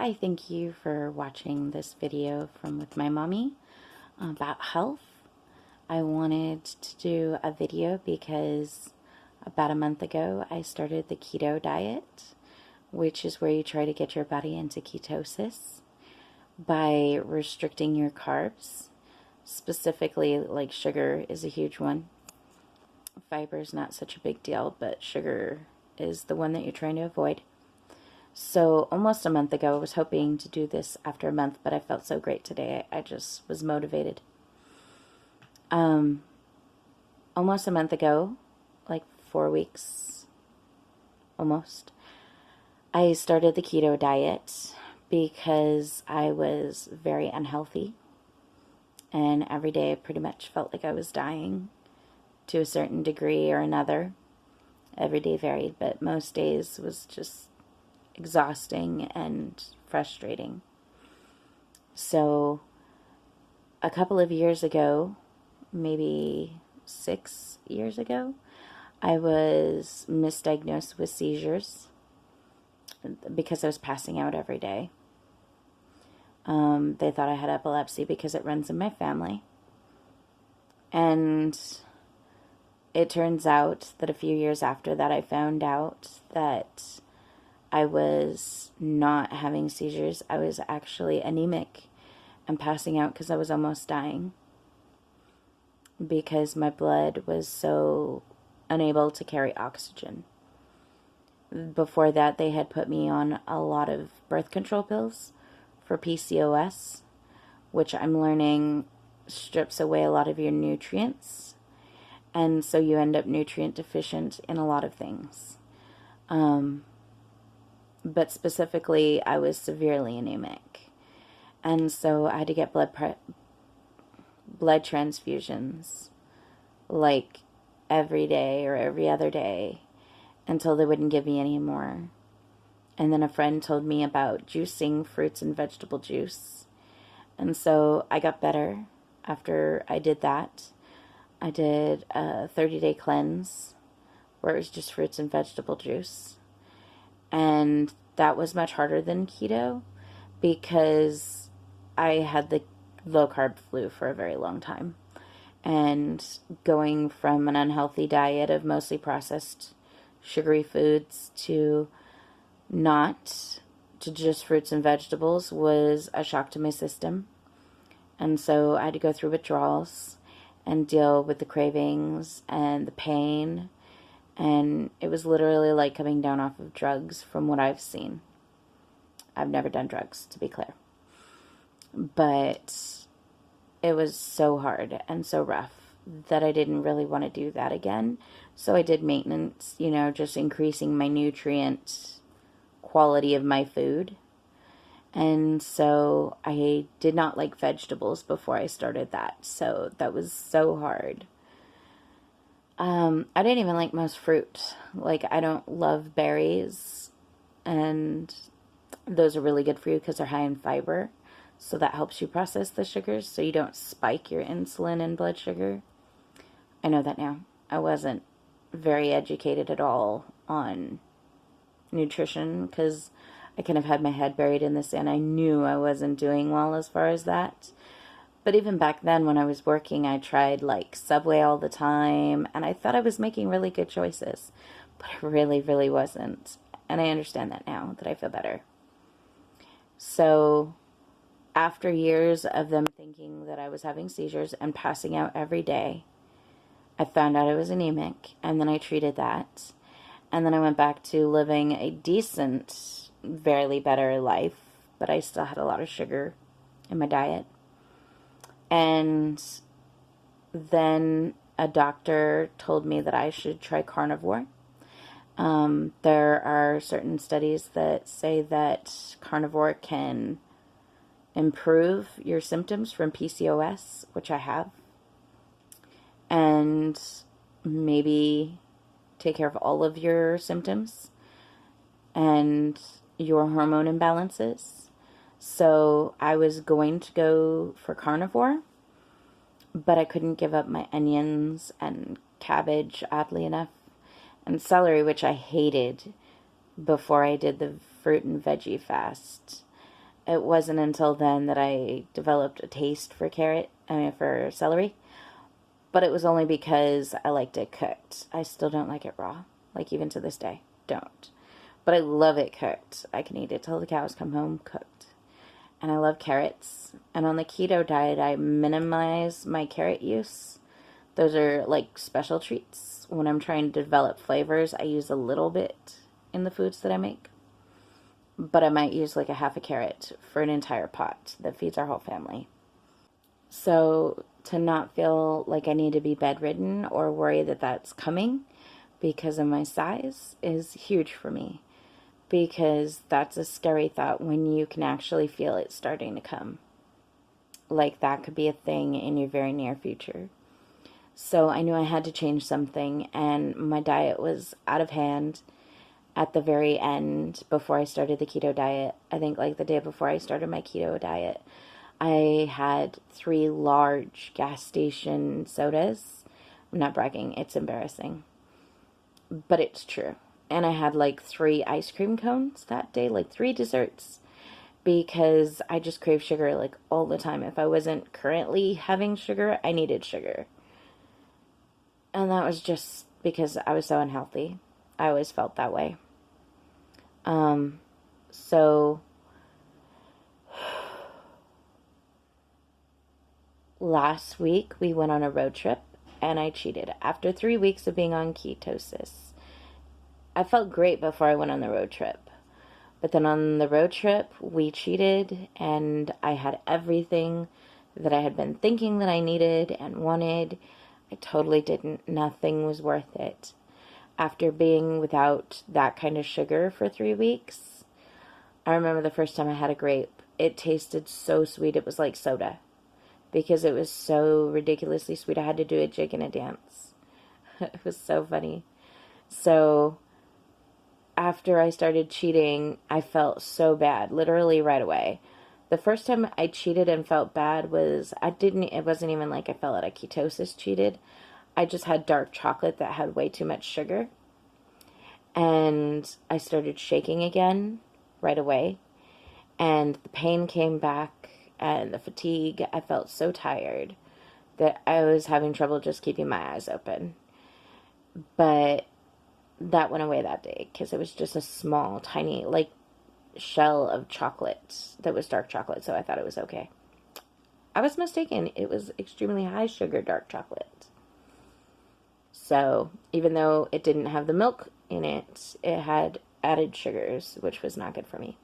Hi, thank you for watching this video from With My Mommy about health. I wanted to do a video because about a month ago I started the keto diet, which is where you try to get your body into ketosis by restricting your carbs. Specifically, like sugar is a huge one. Fiber is not such a big deal, but sugar is the one that you're trying to avoid. So almost a month ago, I was hoping to do this after a month, but I felt so great today. I just was motivated. Almost a month ago, like 4 weeks, almost, I started the keto diet because I was very unhealthy. And every day I pretty much felt like I was dying to a certain degree or another. Every day varied, but most days was just exhausting and frustrating. So a couple of years ago, maybe 6 years ago, I was misdiagnosed with seizures because I was passing out every day. They thought I had epilepsy because it runs in my family. And it turns out that a few years after that, I found out that I was not having seizures. I was actually anemic and passing out because I was almost dying because my blood was so unable to carry oxygen. Before that, they had put me on a lot of birth control pills for PCOS, which I'm learning strips away a lot of your nutrients, and so you end up nutrient deficient in a lot of things. But specifically, I was severely anemic. And so I had to get blood transfusions like every day or every other day until they wouldn't give me any more. And then a friend told me about juicing fruits and vegetable juice. And so I got better after I did that. I did a 30-day cleanse where it was just fruits and vegetable juice. And that was much harder than keto because I had the low-carb flu for a very long time. And going from an unhealthy diet of mostly processed sugary foods to just fruits and vegetables was a shock to my system. And so I had to go through withdrawals and deal with the cravings and the pain. And it was literally like coming down off of drugs from what I've seen. I've never done drugs, to be clear. But it was so hard and so rough that I didn't really want to do that again. So I did maintenance, just increasing my nutrient quality of my food. And so I did not like vegetables before I started that. So that was so hard. I didn't even like most fruit. Like, I don't love berries, and those are really good for you because they're high in fiber, so that helps you process the sugars so you don't spike your insulin and blood sugar. I know that now. I wasn't very educated at all on nutrition because I kind of had my head buried in this, and I knew I wasn't doing well as far as that. But even back then when I was working, I tried like Subway all the time, and I thought I was making really good choices, but I really, really wasn't. And I understand that now that I feel better. So after years of them thinking that I was having seizures and passing out every day, I found out I was anemic, and then I treated that. And then I went back to living a decent, barely better life, but I still had a lot of sugar in my diet. And then a doctor told me that I should try carnivore. There are certain studies that say that carnivore can improve your symptoms from PCOS, which I have, and maybe take care of all of your symptoms and your hormone imbalances. So I was going to go for carnivore, but I couldn't give up my onions and cabbage, oddly enough, and celery, which I hated before I did the fruit and veggie fast. it wasn't until then that I developed a taste for for celery. But it was only because I liked it cooked. I still don't like it raw. Like, even to this day, don't. But I love it cooked. I can eat it till the cows come home cooked. And I love carrots. And on the keto diet, I minimize my carrot use. Those are like special treats. When I'm trying to develop flavors, I use a little bit in the foods that I make. But I might use like a half a carrot for an entire pot that feeds our whole family. So to not feel like I need to be bedridden or worry that that's coming because of my size is huge for me. Because that's a scary thought when you can actually feel it starting to come. Like that could be a thing in your very near future. So I knew I had to change something, and my diet was out of hand at the very end before I started the keto diet. I think like the day before I started my keto diet, I had 3 large gas station sodas. I'm not bragging, it's embarrassing. But it's true. And I had like 3 ice cream cones that day, like 3 desserts, because I just crave sugar like all the time. If I wasn't currently having sugar, I needed sugar. And that was just because I was so unhealthy. I always felt that way. So last week we went on a road trip and I cheated after 3 weeks of being on ketosis. I felt great before I went on the road trip. But then on the road trip, we cheated, and I had everything that I had been thinking that I needed and wanted. I totally didn't. Nothing was worth it. After being without that kind of sugar for 3 weeks, I remember the first time I had a grape. It tasted so sweet. It was like soda because it was so ridiculously sweet. I had to do a jig and a dance. It was so funny. So after I started cheating, I felt so bad, literally right away. The first time I cheated and felt bad was, it wasn't even like I fell out of ketosis cheated. I just had dark chocolate that had way too much sugar. And I started shaking again right away. And the pain came back and the fatigue. I felt so tired that I was having trouble just keeping my eyes open. But that went away that day because it was just a small, tiny, like, shell of chocolate that was dark chocolate, so I thought it was okay. I was mistaken. It was extremely high sugar dark chocolate. So even though it didn't have the milk in it, it had added sugars, which was not good for me.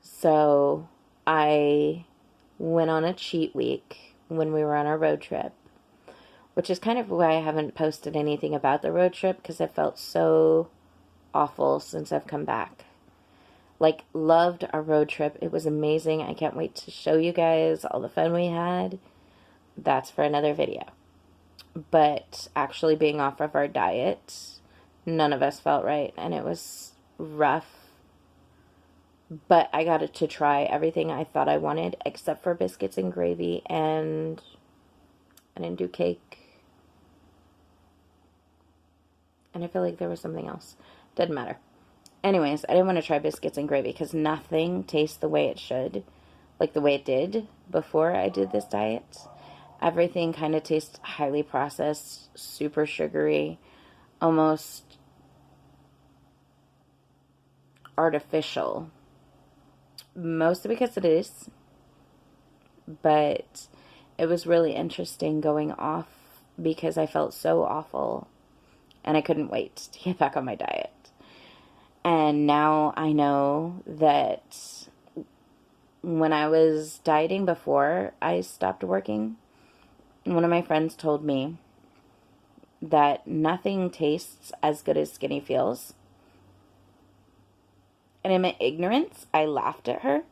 So I went on a cheat week when we were on our road trip, which is kind of why I haven't posted anything about the road trip, because I felt so awful since I've come back. Like, loved our road trip. It was amazing. I can't wait to show you guys all the fun we had. That's for another video. But actually being off of our diet, none of us felt right, and it was rough. But I got to try everything I thought I wanted, except for biscuits and gravy, and I didn't do cake. And I feel like there was something else. Didn't matter. Anyways, I didn't want to try biscuits and gravy because nothing tastes the way it should, like the way it did before I did this diet. Everything kind of tastes highly processed, super sugary, almost artificial. Mostly because it is, but it was really interesting going off because I felt so awful and I couldn't wait to get back on my diet. And now I know that when I was dieting before I stopped working, one of my friends told me that nothing tastes as good as skinny feels. And in my ignorance, I laughed at her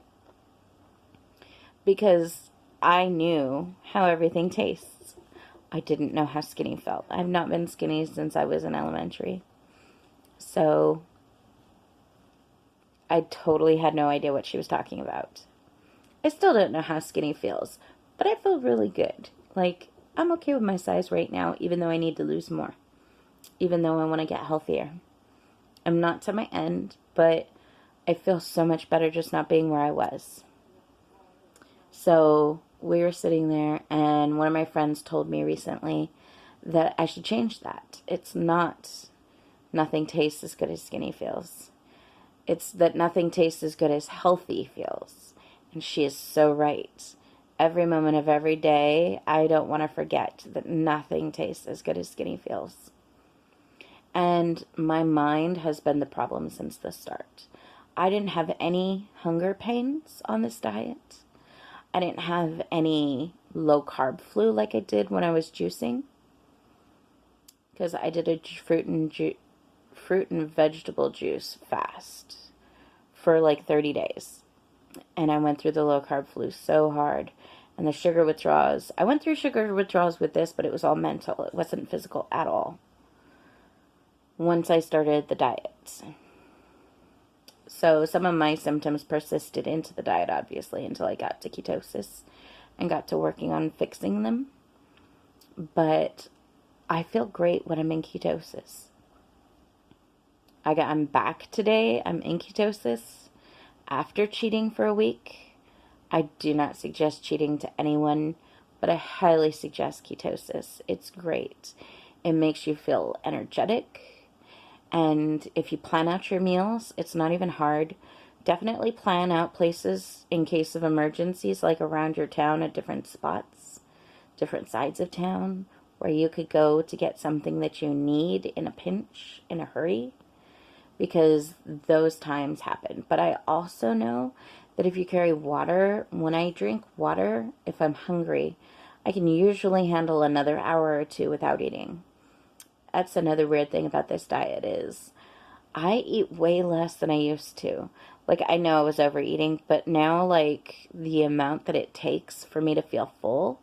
because I knew how everything tastes. I didn't know how skinny felt. I've not been skinny since I was in elementary. So I totally had no idea what she was talking about. I still don't know how skinny feels, but I feel really good. Like, I'm okay with my size right now, even though I need to lose more. Even though I want to get healthier. I'm not to my end, but I feel so much better just not being where I was. So we were sitting there, and one of my friends told me recently that I should change that. It's not nothing tastes as good as skinny feels. It's that nothing tastes as good as healthy feels. And she is so right. Every moment of every day, I don't want to forget that nothing tastes as good as skinny feels. And my mind has been the problem since the start. I didn't have any hunger pains on this diet. I didn't have any low carb flu like I did when I was juicing, because I did a fruit and vegetable juice fast for like 30 days. And I went through the low carb flu so hard. And the sugar withdrawals. I went through sugar withdrawals with this, but it was all mental. It wasn't physical at all. Once I started the diet. So some of my symptoms persisted into the diet, obviously, until I got to ketosis and got to working on fixing them. But I feel great when I'm in ketosis. I'm back today. I'm in ketosis after cheating for a week. I do not suggest cheating to anyone, but I highly suggest ketosis. It's great. It makes you feel energetic. And if you plan out your meals, it's not even hard. Definitely plan out places in case of emergencies, like around your town at different spots, different sides of town, where you could go to get something that you need in a pinch, in a hurry, because those times happen. But I also know that if you carry water, when I drink water, if I'm hungry, I can usually handle another hour or two without eating. That's another weird thing about this diet is I eat way less than I used to. Like, I know I was overeating, but now, like, the amount that it takes for me to feel full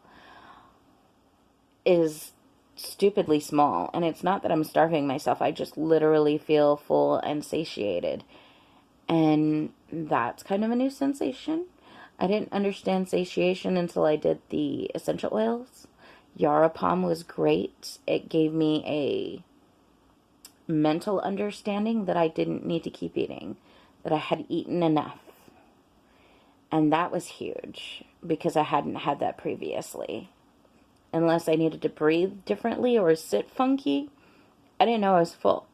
is stupidly small. And it's not that I'm starving myself. I just literally feel full and satiated. And that's kind of a new sensation. I didn't understand satiation until I did the essential oils. Yarrow Palm was great. It gave me a mental understanding that I didn't need to keep eating, that I had eaten enough. And that was huge because I hadn't had that previously. Unless I needed to breathe differently or sit funky, I didn't know I was full.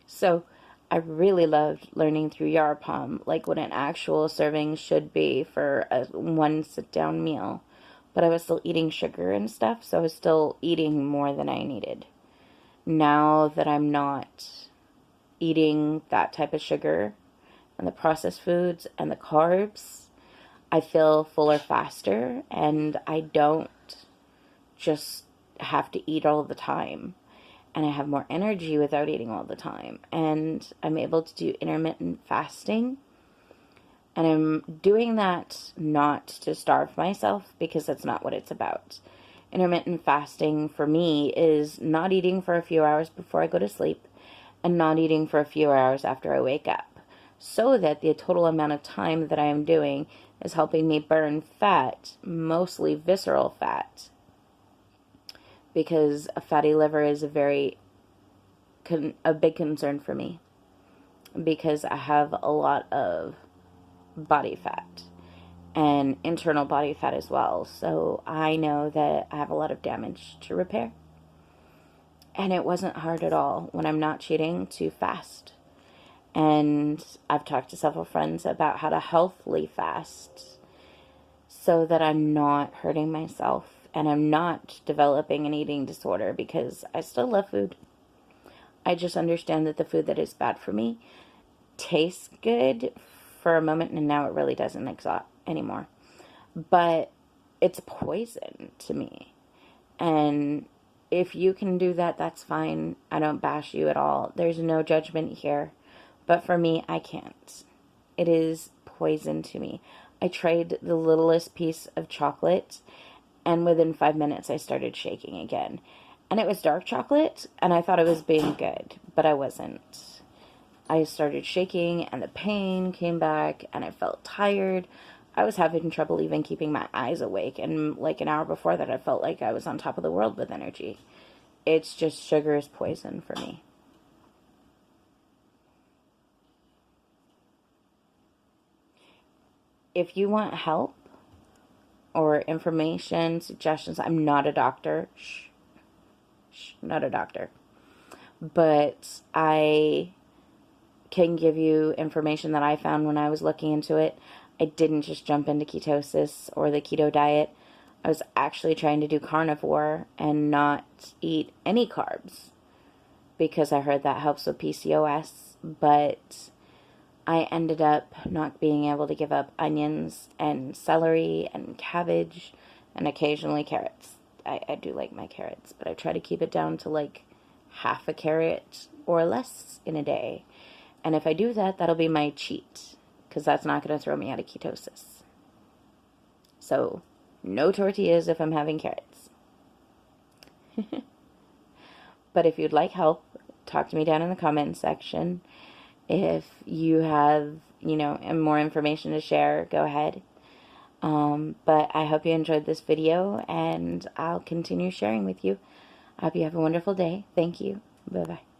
So I really loved learning through Yarrow Palm, like what an actual serving should be for one sit-down meal. But I was still eating sugar and stuff, so I was still eating more than I needed. Now that I'm not eating that type of sugar and the processed foods and the carbs, I feel fuller faster, and I don't just have to eat all the time. And I have more energy without eating all the time. And I'm able to do intermittent fasting. And I'm doing that not to starve myself, because that's not what it's about. Intermittent fasting for me is not eating for a few hours before I go to sleep and not eating for a few hours after I wake up, so that the total amount of time that I am doing is helping me burn fat, mostly visceral fat, because a fatty liver is a big concern for me, because I have a lot of body fat and internal body fat as well. So I know that I have a lot of damage to repair. And it wasn't hard at all when I'm not cheating to fast. And I've talked to several friends about how to healthily fast so that I'm not hurting myself and I'm not developing an eating disorder, because I still love food. I just understand that the food that is bad for me tastes good for a moment, and now it really doesn't anymore. But it's poison to me. And if you can do that, that's fine. I don't bash you at all. There's no judgment here. But for me, I can't. It is poison to me. I tried the littlest piece of chocolate, and within 5 minutes, I started shaking again. And it was dark chocolate, and I thought it was being good, but I wasn't. I started shaking, and the pain came back, and I felt tired. I was having trouble even keeping my eyes awake, and like an hour before that, I felt like I was on top of the world with energy. It's just sugar is poison for me. if you want help or information, suggestions, I'm not a doctor. Not a doctor. But I can give you information that I found when I was looking into it. I didn't just jump into ketosis or the keto diet. I was actually trying to do carnivore and not eat any carbs because I heard that helps with PCOS, but I ended up not being able to give up onions and celery and cabbage and occasionally carrots. I do like my carrots, but I try to keep it down to like half a carrot or less in a day. And if I do that, that'll be my cheat, because that's not going to throw me out of ketosis. So, no tortillas if I'm having carrots. But if you'd like help, talk to me down in the comments section. If you have, more information to share, go ahead. But I hope you enjoyed this video, and I'll continue sharing with you. I hope you have a wonderful day. Thank you. Bye-bye.